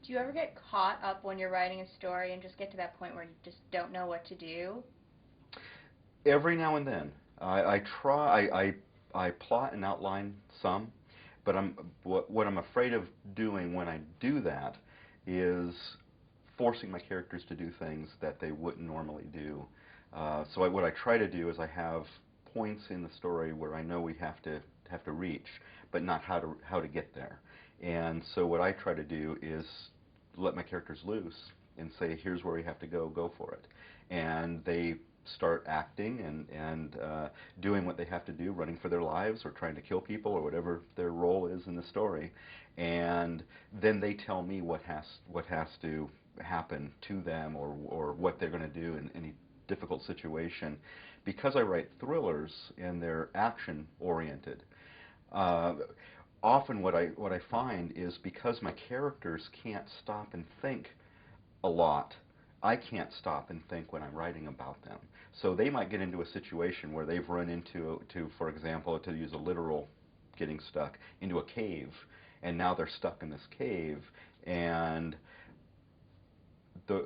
Do you ever get caught up when you're writing a story and just get to that point where you just don't know what to do? Every now and then, I try. I plot and outline some, but what I'm afraid of doing when I do that is forcing my characters to do things that they wouldn't normally do. What I try to do is I have points in the story where I know we have to reach, but not how to get there. And so what I try to do is let my characters loose and say, here's where we have to go, go for it. And they start acting and doing what they have to do, running for their lives or trying to kill people or whatever their role is in the story. And then they tell me what has to happen to them or what they're going to do in any difficult situation. Because I write thrillers and they're action oriented, uh, often what I find is because my characters can't stop and think a lot, I can't stop and think when I'm writing about them. So they might get into a situation where they've run into, for example, to use a literal getting stuck, into a cave, and now they're stuck in this cave, and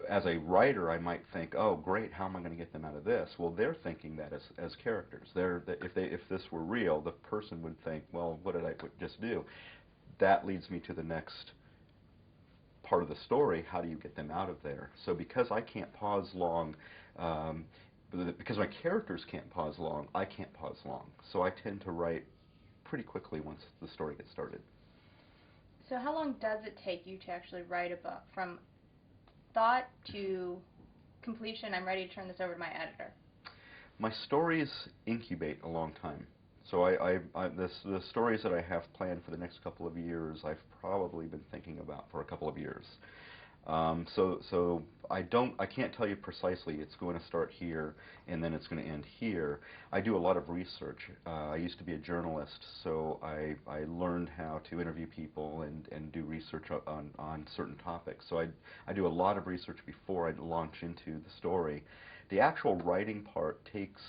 as a writer, I might think, oh, great, how am I going to get them out of this? Well, they're thinking that as characters. If this were real, the person would think, well, what did I just do? That leads me to the next part of the story. How do you get them out of there? So because I can't pause long, um, because my characters can't pause long, I can't pause long. So I tend to write pretty quickly once the story gets started. So how long does it take you to actually write a book from thought to completion? I'm ready to turn this over to my editor. My stories incubate a long time. So the stories that I have planned for the next couple of years, I've probably been thinking about for a couple of years. So I can't tell you precisely it's going to start here and then it's going to end here. I do a lot of research. I used to be a journalist, so I learned how to interview people and do research on certain topics. So I do a lot of research before I launch into the story. The actual writing part takes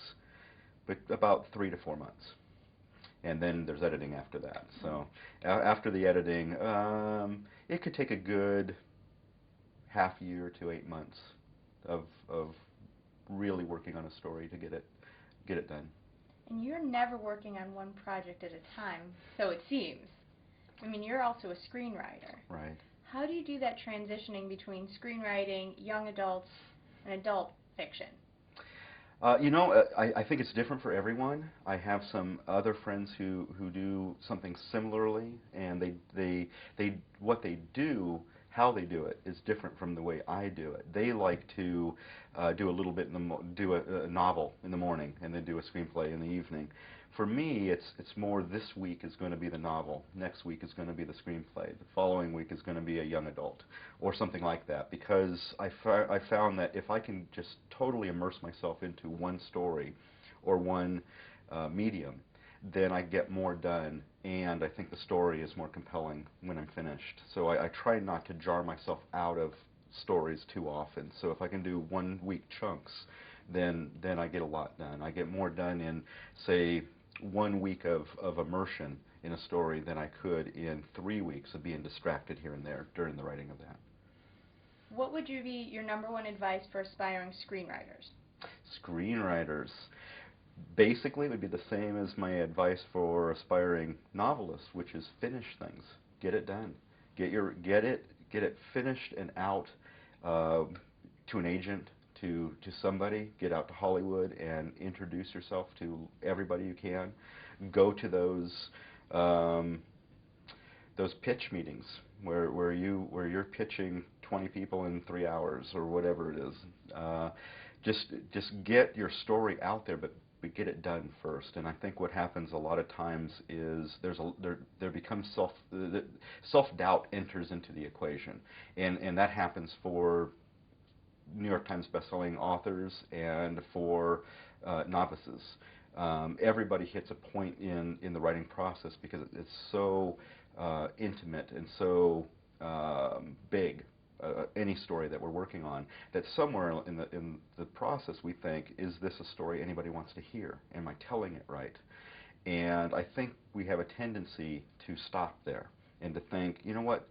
about 3 to 4 months. And then there's editing after that. So after the editing, it could take a good half year to 8 months of really working on a story to get it done. And you're never working on one project at a time, so it seems. I mean, you're also a screenwriter. Right. How do you do that transitioning between screenwriting, young adults, and adult fiction? I think it's different for everyone. I have some other friends who do something similarly, and what they do, how they do it, is different from the way I do it. They like to do a little bit do a novel in the morning, and then do a screenplay in the evening. For me, it's more this week is going to be the novel, next week is going to be the screenplay, the following week is going to be a young adult, or something like that, because I found that if I can just totally immerse myself into one story or one medium, then I get more done, and I think the story is more compelling when I'm finished. So I try not to jar myself out of stories too often. So if I can do 1 week chunks, then I get a lot done. I get more done in, say, 1 week of immersion in a story than I could in 3 weeks of being distracted here and there during the writing of that. What would you be your number one advice for aspiring screenwriters? Screenwriters. Basically, it would be the same as my advice for aspiring novelists, which is finish things. Get it done. Get it finished and out uh, to an agent, to somebody. Get out to Hollywood and introduce yourself to everybody you can. Go to um, those pitch meetings where you're pitching 20 people in 3 hours or whatever it is. Uh, just get your story out there, but get it done first. And I think what happens a lot of times is there becomes self-doubt enters into the equation, and that happens for New York Times bestselling authors and for novices. Everybody hits a point in the writing process because it's so intimate and so big, any story that we're working on, that somewhere in the process we think, is this a story anybody wants to hear? Am I telling it right? And I think we have a tendency to stop there and to think, you know what,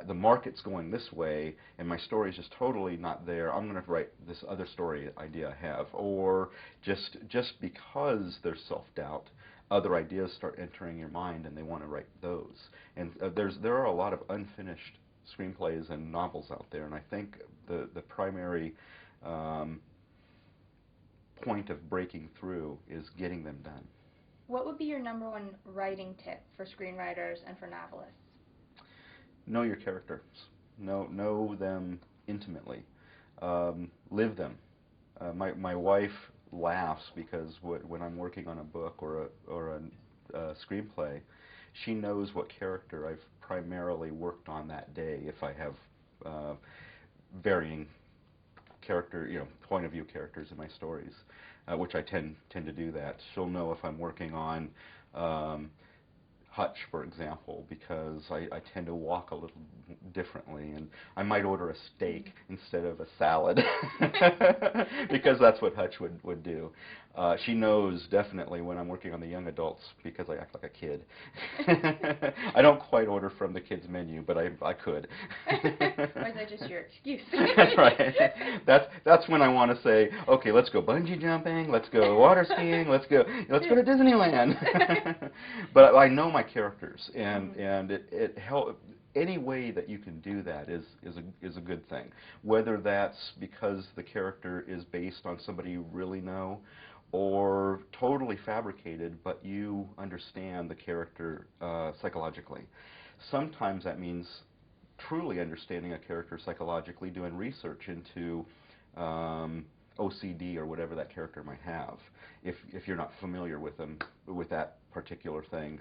the market's going this way, and my story's just totally not there. I'm going to write this other story idea I have. Or just because there's self-doubt, other ideas start entering your mind, and they want to write those. And there are a lot of unfinished screenplays and novels out there, and I think the primary point of breaking through is getting them done. What would be your number one writing tip for screenwriters and for novelists? Know your characters. Know them intimately. Live them. My wife laughs because when I'm working on a book or a screenplay, she knows what character I've primarily worked on that day. If I have varying character, point of view characters in my stories, which I tend to do that. She'll know if I'm working on Hutch, for example, because I tend to walk a little differently, and I might order a steak instead of a salad because that's what Hutch would do. She knows definitely when I'm working on the young adults because I act like a kid. I don't quite order from the kids' menu, but I could. Or is that just your excuse? That's right. That's when I want to say, okay, let's go bungee jumping, let's go water skiing, let's go to Disneyland. But I know my characters, and it help. Any way that you can do that is a good thing. Whether that's because the character is based on somebody you really know, or totally fabricated, but you understand the character psychologically. Sometimes that means truly understanding a character psychologically, doing research into OCD or whatever that character might have, if you're not familiar with them, with that particular thing,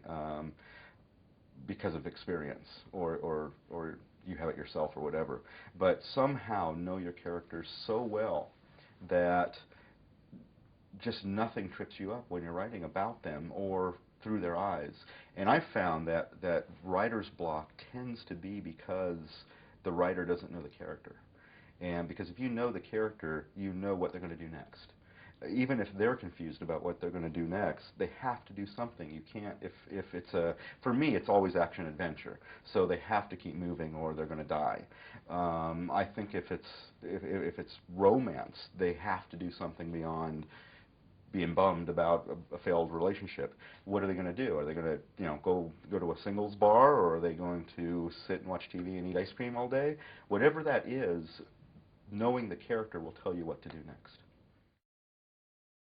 because of experience, or you have it yourself or whatever. But somehow know your characters so well that just nothing trips you up when you're writing about them or through their eyes. And I've found that writer's block tends to be because the writer doesn't know the character. And because if you know the character, you know what they're going to do next. Even if they're confused about what they're going to do next, they have to do something. You can't, if it's for me, it's always action adventure. So they have to keep moving or they're going to die. I think if it's romance, they have to do something beyond being bummed about a failed relationship. What are they going to do? Are they going to, go to a singles bar, or are they going to sit and watch TV and eat ice cream all day? Whatever that is, knowing the character will tell you what to do next.